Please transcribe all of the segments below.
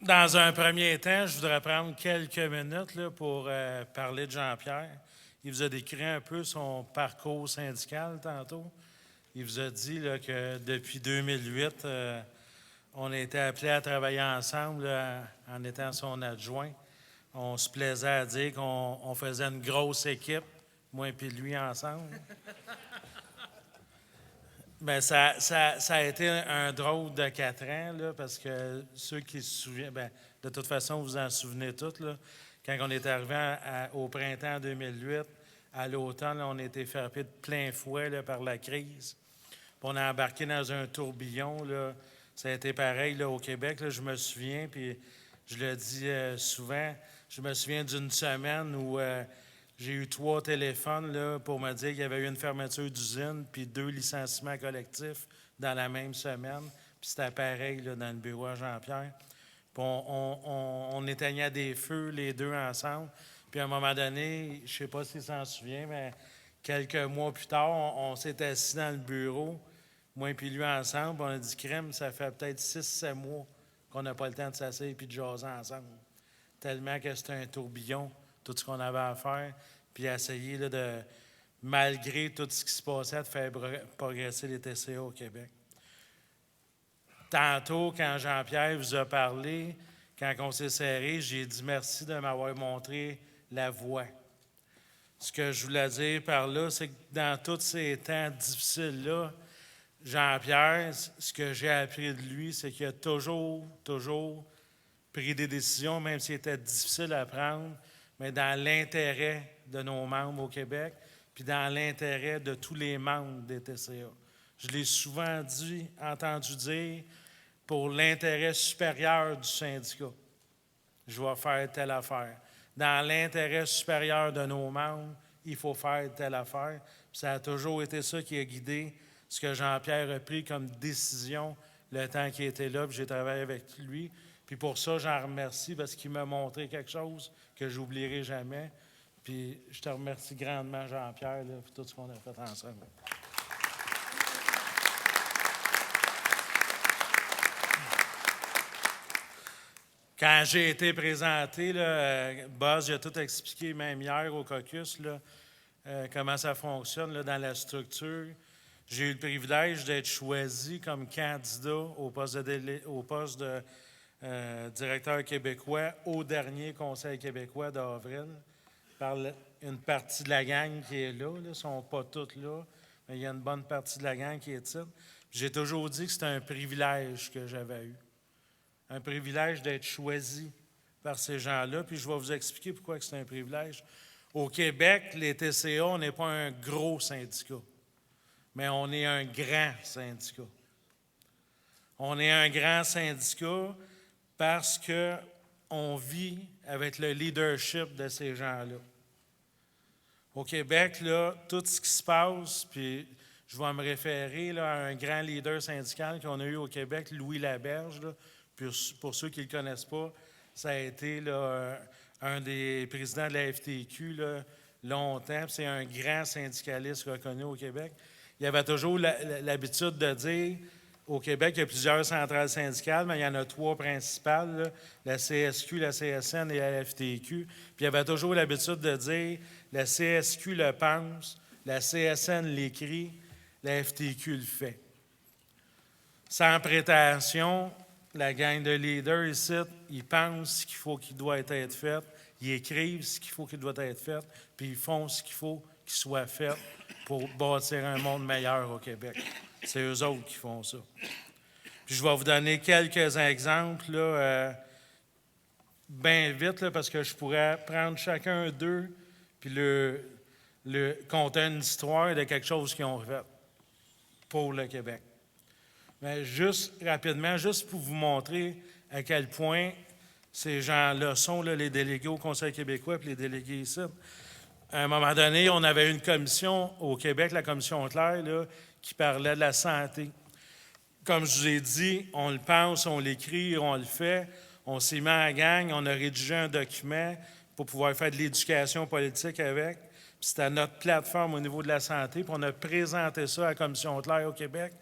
Dans un premier temps, je voudrais prendre quelques minutes là, pour parler de Jean-Pierre. Il vous a décrit un peu son parcours syndical tantôt. Il vous a dit là, que depuis 2008, on a été appelés à travailler ensemble là, en étant son adjoint. On se plaisait à dire qu'on faisait une grosse équipe, moi et lui ensemble. Bien, ça a été un drôle de 4 ans, là, parce que ceux qui se souviennent, bien, de toute façon, vous en souvenez tous, là, quand on est arrivé au printemps 2008, à l'automne, là, on a été frappé de plein fouet là, par la crise. Puis on a embarqué dans un tourbillon. Là. Ça a été pareil là, au Québec. Là, je me souviens, puis je le dis souvent, je me souviens d'une semaine où j'ai eu 3 téléphones là, pour me dire qu'il y avait eu une fermeture d'usine puis 2 licenciements collectifs dans la même semaine. Puis c'était pareil là, dans le bureau à Jean-Pierre. Puis on éteignait des feux les deux ensemble. Puis à un moment donné, je ne sais pas s'il s'en souvient, mais quelques mois plus tard, on s'est assis dans le bureau, moi et lui ensemble. On a dit, crème, ça fait peut-être 6-7 mois qu'on n'a pas le temps de s'asseoir et de jaser ensemble. Tellement que c'était un tourbillon, tout ce qu'on avait à faire, puis essayer là, de, malgré tout ce qui se passait, de faire progresser les TCA au Québec. Tantôt, quand Jean-Pierre vous a parlé, quand on s'est serré, j'ai dit merci de m'avoir montré la voie. Ce que je voulais dire par là, c'est que dans tous ces temps difficiles-là, Jean-Pierre, ce que j'ai appris de lui, c'est qu'il a toujours pris des décisions, même si c'était difficile à prendre, mais dans l'intérêt de nos membres au Québec, puis dans l'intérêt de tous les membres des TCA. Je l'ai souvent entendu dire, pour l'intérêt supérieur du syndicat, je vais faire telle affaire. Dans l'intérêt supérieur de nos membres, il faut faire telle affaire. Puis ça a toujours été ça qui a guidé ce que Jean-Pierre a pris comme décision le temps qu'il était là, puis j'ai travaillé avec lui. Puis pour ça, j'en remercie parce qu'il m'a montré quelque chose que je n'oublierai jamais. Puis je te remercie grandement, Jean-Pierre, là, pour tout ce qu'on a fait ensemble. Quand j'ai été présenté, là, Buzz a tout expliqué, même hier au caucus, là, comment ça fonctionne là, dans la structure. J'ai eu le privilège d'être choisi comme candidat au poste de directeur québécois au dernier Conseil québécois d'avril par une partie de la gang qui est là. Ils ne sont pas toutes là, mais il y a une bonne partie de la gang qui est là. J'ai toujours dit que c'était un privilège que j'avais eu. Un privilège d'être choisi par ces gens-là, puis je vais vous expliquer pourquoi c'est un privilège. Au Québec, les TCA, on n'est pas un gros syndicat, mais on est un grand syndicat. On est un grand syndicat parce qu'on vit avec le leadership de ces gens-là. Au Québec, là, tout ce qui se passe, puis je vais me référer là, à un grand leader syndical qu'on a eu au Québec, Louis Laberge, là. Pour ceux qui ne le connaissent pas, ça a été là, un des présidents de la FTQ là, longtemps. C'est un grand syndicaliste reconnu au Québec. Il avait toujours l'habitude de dire, au Québec, il y a plusieurs centrales syndicales, mais il y en a 3 principales, là, la CSQ, la CSN et la FTQ. Puis il avait toujours l'habitude de dire, la CSQ le pense, la CSN l'écrit, la FTQ le fait. Sans prétention, la gang de leaders ici, ils pensent ce qu'il doit être fait, ils écrivent ce qu'il faut qu'il doit être fait, puis ils font ce qu'il faut qu'il soit fait pour bâtir un monde meilleur au Québec. C'est eux autres qui font ça. Puis je vais vous donner quelques exemples, là, bien vite, là, parce que je pourrais prendre chacun d'eux puis le conter une histoire de quelque chose qu'ils ont fait pour le Québec. Mais juste rapidement, juste pour vous montrer à quel point ces gens-là sont là, les délégués au Conseil québécois et les délégués ici. À un moment donné, on avait une commission au Québec, la commission Claire, là, qui parlait de la santé. Comme je vous ai dit, on le pense, on l'écrit, on le fait. On s'est mis en gang, on a rédigé un document pour pouvoir faire de l'éducation politique avec. Puis c'était notre plateforme au niveau de la santé, puis on a présenté ça à la commission Claire au Québec.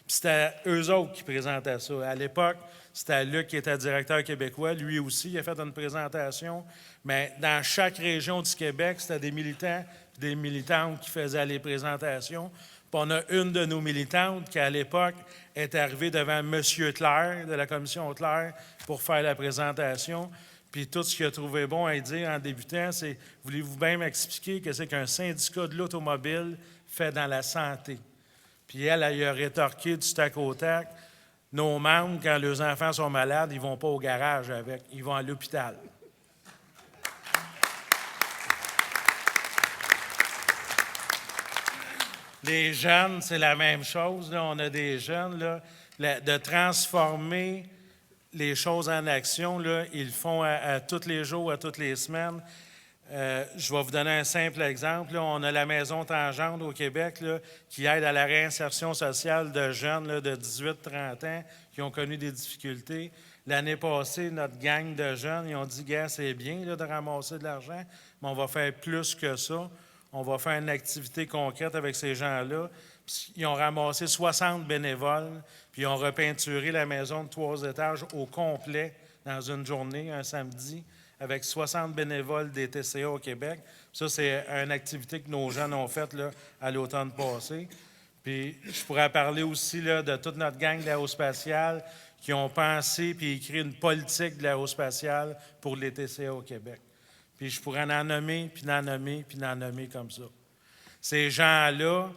Puis c'était eux autres qui présentaient ça. À l'époque, c'était Luc qui était directeur québécois. Lui aussi, il a fait une présentation. Mais dans chaque région du Québec, c'était des militants et des militantes qui faisaient les présentations. Puis on a une de nos militantes qui, à l'époque, est arrivée devant M. Claire, de la commission Claire, pour faire la présentation. Puis tout ce qu'il a trouvé bon à dire en débutant, c'est « Voulez-vous bien m'expliquer qu'est-ce qu'un syndicat de l'automobile fait dans la santé? » Puis elle a rétorqué du tac au tac. Nos membres, quand leurs enfants sont malades, ils ne vont pas au garage avec, ils vont à l'hôpital. Les jeunes, c'est la même chose. Là, on a des jeunes, là, de transformer les choses en action. Là, ils le font à tous les jours, à toutes les semaines. Je vais vous donner un simple exemple. Là, on a la Maison Tangente au Québec là, qui aide à la réinsertion sociale de jeunes là, de 18-30 ans qui ont connu des difficultés. L'année passée, notre gang de jeunes, ils ont dit « Gars, c'est bien là, de ramasser de l'argent, mais on va faire plus que ça. On va faire une activité concrète avec ces gens-là. » Ils ont ramassé 60 bénévoles, puis ils ont repeinturé la maison de 3 étages au complet dans une journée, un samedi, avec 60 bénévoles des TCA au Québec. Ça, c'est une activité que nos jeunes ont faite là, à l'automne passé. Puis je pourrais parler aussi là, de toute notre gang de l'aérospatiale qui ont pensé puis écrit une politique de l'aérospatiale pour les TCA au Québec. Puis je pourrais en nommer, puis en nommer, puis en nommer comme ça. Ces gens-là,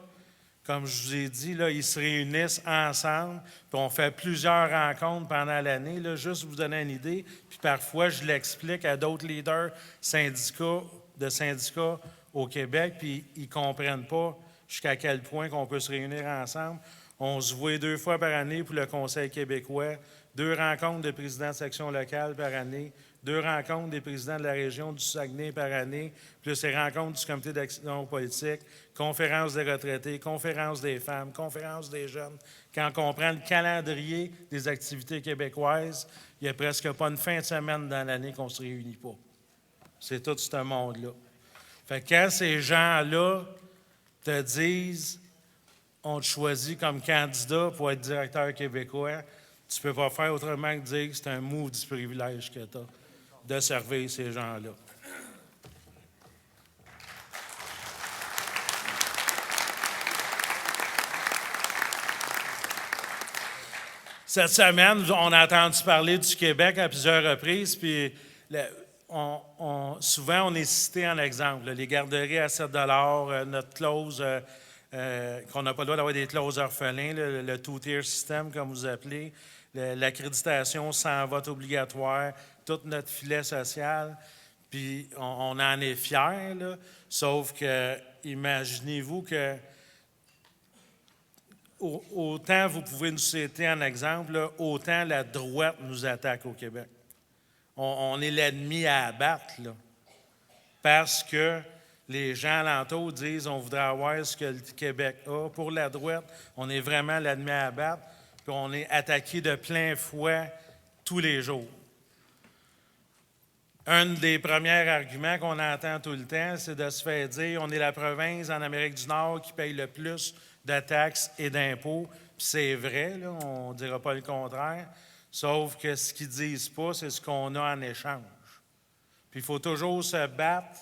comme je vous ai dit, là, ils se réunissent ensemble, puis on fait plusieurs rencontres pendant l'année, là, juste vous donner une idée. Puis parfois, je l'explique à d'autres leaders de syndicats au Québec, puis ils ne comprennent pas jusqu'à quel point qu'on peut se réunir ensemble. On se voit 2 fois par année pour le Conseil québécois, 2 rencontres de présidents de section locale par année, 2 rencontres des présidents de la région du Saguenay par année, plus les rencontres du comité d'action politique, conférences des retraités, conférences des femmes, conférences des jeunes. Quand on prend le calendrier des activités québécoises, il n'y a presque pas une fin de semaine dans l'année qu'on ne se réunit pas. C'est tout ce monde-là. Fait que quand ces gens-là te disent « on te choisit comme candidat pour être directeur québécois », tu ne peux pas faire autrement que dire que c'est un maudit privilège que tu as de servir ces gens-là. Cette semaine, on a entendu parler du Québec à plusieurs reprises, puis souvent on est cité en exemple. Les garderies à 7 notre clause, qu'on n'a pas le droit d'avoir des clauses orphelins, le two-tier system, comme vous appelez, l'accréditation sans vote obligatoire, tout notre filet social, puis on en est fiers, là, sauf que, imaginez-vous que autant vous pouvez nous citer en exemple, là, autant la droite nous attaque au Québec. On est l'ennemi à abattre, là, parce que les gens alentours disent on voudrait avoir ce que le Québec a. Pour la droite, on est vraiment l'ennemi à abattre, puis on est attaqué de plein fouet tous les jours. Un des premiers arguments qu'on entend tout le temps, c'est de se faire dire on est la province en Amérique du Nord qui paye le plus de taxes et d'impôts. Puis c'est vrai, là, on ne dira pas le contraire, sauf que ce qu'ils ne disent pas, c'est ce qu'on a en échange. Puis il faut toujours se battre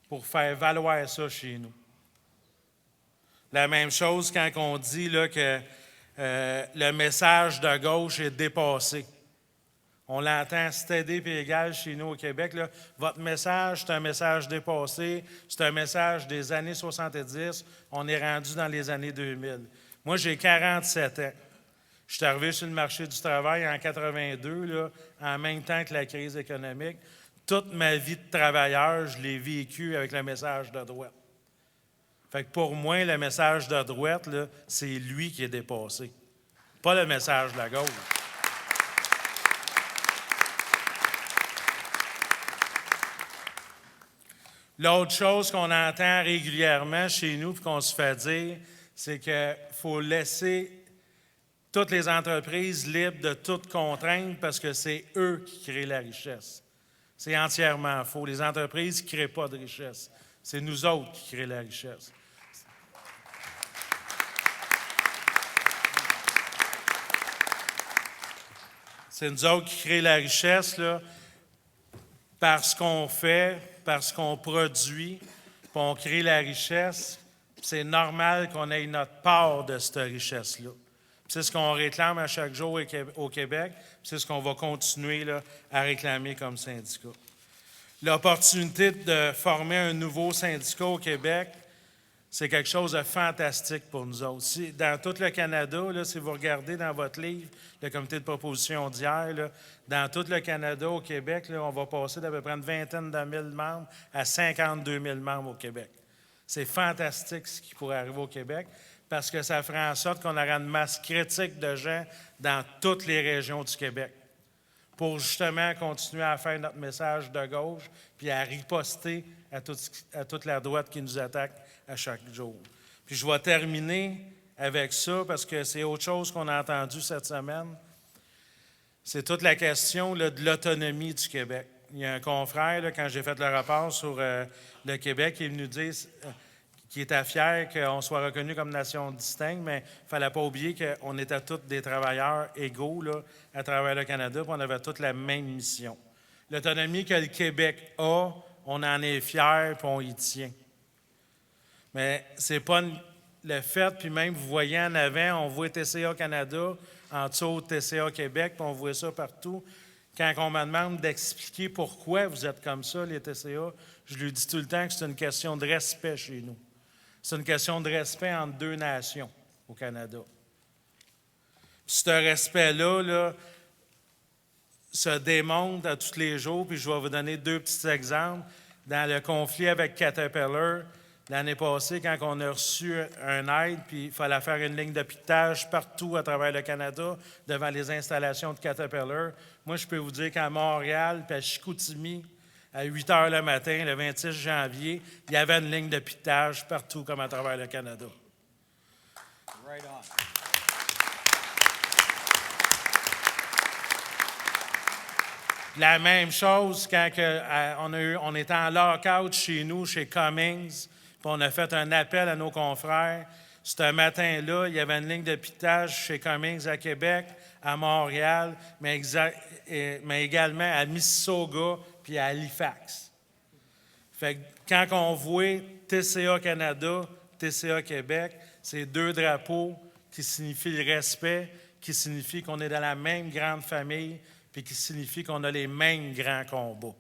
pour faire valoir ça chez nous. La même chose quand on dit là, que le message de gauche est dépassé. On l'entend, c'est aidé et égal chez nous au Québec. Là. Votre message, c'est un message dépassé, c'est un message des années 70. On est rendu dans les années 2000. Moi, j'ai 47 ans. Je suis arrivé sur le marché du travail en 82, là, en même temps que la crise économique. Toute ma vie de travailleur, je l'ai vécu avec le message de droite. Fait que pour moi, le message de droite, là, c'est lui qui est dépassé, pas le message de la gauche. L'autre chose qu'on entend régulièrement chez nous et qu'on se fait dire, c'est qu'il faut laisser toutes les entreprises libres de toute contrainte parce que c'est eux qui créent la richesse. C'est entièrement faux. Les entreprises ne créent pas de richesse. C'est nous autres qui créons la richesse. C'est nous autres qui créons la richesse, là, parce qu'on fait, parce qu'on produit, puis on crée la richesse. C'est normal qu'on ait notre part de cette richesse-là. C'est ce qu'on réclame à chaque jour au Québec, c'est ce qu'on va continuer là, à réclamer comme syndicat. L'opportunité de former un nouveau syndicat au Québec, c'est quelque chose de fantastique pour nous autres. Dans tout le Canada, là, si vous regardez dans votre livre, le comité de proposition d'hier, là, dans tout le Canada, au Québec, là, on va passer d'à peu près une vingtaine de mille membres à 52 000 membres au Québec. C'est fantastique ce qui pourrait arriver au Québec parce que ça ferait en sorte qu'on aurait une masse critique de gens dans toutes les régions du Québec pour justement continuer à faire notre message de gauche puis à riposter à toute la droite qui nous attaque à chaque jour. Puis je vais terminer avec ça parce que c'est autre chose qu'on a entendu cette semaine. C'est toute la question là, de l'autonomie du Québec. Il y a un confrère, là, quand j'ai fait le rapport sur le Québec, qui est venu dire qu'il était fier qu'on soit reconnu comme nation distincte, mais il ne fallait pas oublier qu'on était tous des travailleurs égaux là, à travers le Canada, puis on avait tous la même mission. L'autonomie que le Québec a, on en est fier, puis on y tient. Mais c'est pas le fait, puis même vous voyez en avant, on voit TCA Canada, en dessous TCA Québec, puis on voit ça partout. Quand on me demande d'expliquer pourquoi vous êtes comme ça, les TCA, je lui dis tout le temps que c'est une question de respect chez nous. C'est une question de respect entre deux nations au Canada. Puis ce respect-là là, se démontre à tous les jours, puis je vais vous donner deux petits exemples. Dans le conflit avec Caterpillar, l'année passée, quand on a reçu un aide, puis il fallait faire une ligne de piquetage partout à travers le Canada, devant les installations de Caterpillar, moi, je peux vous dire qu'à Montréal, puis à Chicoutimi, à 8 heures le matin, le 26 janvier, il y avait une ligne de piquetage partout, comme à travers le Canada. Right on. La même chose quand on était en lockout chez nous, chez Cummings, puis on a fait un appel à nos confrères. Ce matin-là, il y avait une ligne de piquetage chez Cummings à Québec, à Montréal, mais également à Mississauga puis à Halifax. Fait que quand on voit TCA Canada, TCA Québec, c'est deux drapeaux qui signifient le respect, qui signifient qu'on est dans la même grande famille, puis qui signifie qu'on a les mêmes grands combats.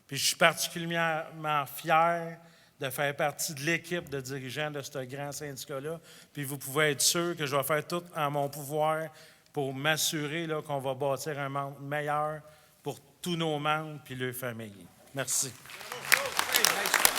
Puis je suis particulièrement fier de faire partie de l'équipe de dirigeants de ce grand syndicat-là. Puis vous pouvez être sûr que je vais faire tout en mon pouvoir pour m'assurer là, qu'on va bâtir un monde meilleur pour tous nos membres puis leurs familles. Merci. Bravo. Hey, nice.